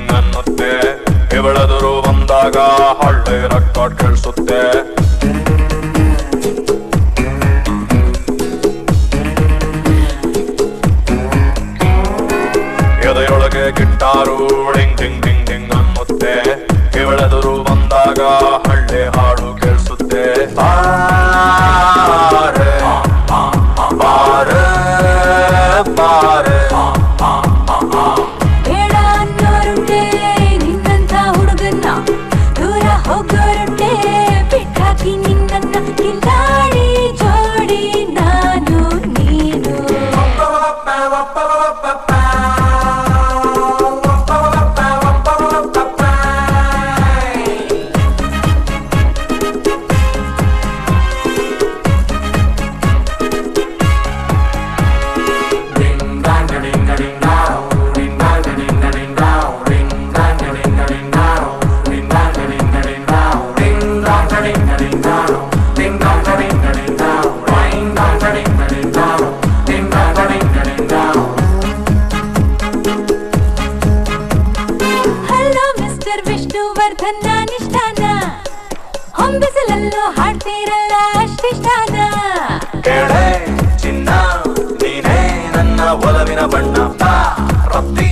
Ding ಅನ್ನುತ್ತೆ. ಇವಳೆದುರು ಬಂದಾಗ ಹಳ್ಳಿ ರೆಕಾರ್ಡ್ ಕೇಳಿಸುತ್ತೆ. ಎದೆಯೊಳಗೆ ಗಿಟ್ಟಾರು ಡಿಂಗ್ ಡಿಂಗ್ ಡಿಂಗ್ ಡಿಂಗ್ ಅನ್ನುತ್ತೆ. ಇವಳೆದುರು ಬಂದಾಗ ಹಳ್ಳಿ ಹಾಡು ಕೇಳಿಸುತ್ತೆ. ಬಾರೆ ಬಾರೆ ಬಾರೆ ಬೇಡ ಅನ್ನೋರುಂಟೆ ನಿನ್ನಂತ ಹುಡುಗನ್ನ, ದೂರ ಹೋಗೋರುಂಟೆ ಬಿಟ್ಟಾಕಿ ನಿನ್ನನ್ನ. ಕಿಲ್ಲಾಡಿ ಜೋಡಿ ನಾನು ನೀನು. ಹಲೋ ಮಿಸ್ಟರ್ ವಿಷ್ಣುವರ್ಧನ್, ನಾನಿಷ್ಟಾನ ಹೊಂಬಿಸಲಲ್ಲೂ ಹಾಡ್ತೀರಲ್ಲ ಅಷ್ಟಿಷ್ಟಾನ. ಕೇಳೆ ಚಿನ್ನ ನೀನೇ ನನ್ನ ಒಲವಿನ ಬಣ್ಣ. ರತ್ತಿ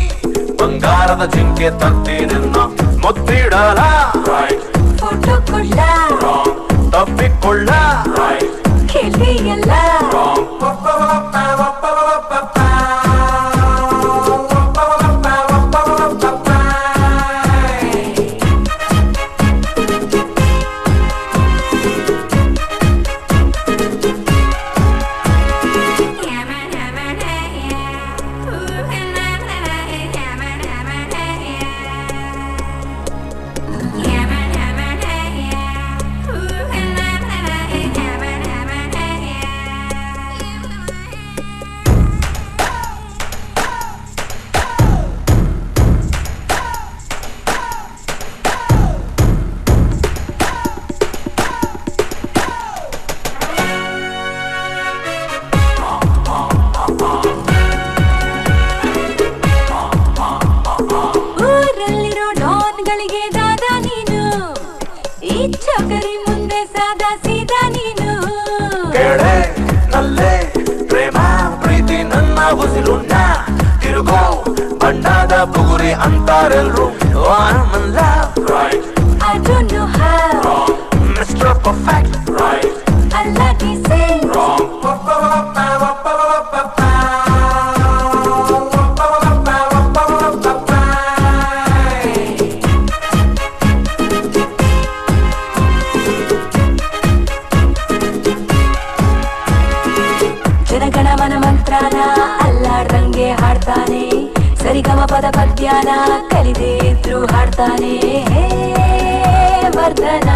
ಬಂಗಾರದ ಜಿಂಕೆ ತತ್ತಿ ನಿನ್ನ ಮುತ್ತಿಡಲ. ಫೋಟೋ ಕೊಡ್ಲ ತಪ್ಪಿಕೊಳ್ಳ ಕೇಳಿಯಲ್ಲ. ಊರಲ್ಲಿರೋ ಡಾನ್ಗಳಿಗೆ ದಾದ ನೀನು, ಈ ಚೌಕರಿ ಮುಂದೆ ಸಾದಾ ಸೀದಾ ನೀನು. ಕೇಳೆ ನಲ್ಲೆ ಪ್ರೇಮ ಪ್ರೀತಿ ನನ್ನ ಉಸಿರುಣ್ಣ. ತಿರುಗೋ ಬಣ್ಣದ ಬುಗುರಿ ಅಂತಾರೆಲ್ರು. I'm in love, right? I don't know how. Wrong. Mr. Perfect, right? Allah he said. Wrong. Jana Gana Mana ಮಂತ್ರನ ಅಲ್ಲಾಡ್ದಂಗೆ ಹಾಡ್ತಾನೆ. ಸರಿಗಮ ಪದ ಪದ್ಯಾನ ಕಲಿದೇ ಇದ್ರು ಹಾಡ್ತಾನೆ. ಹೇ ವರ್ಧನ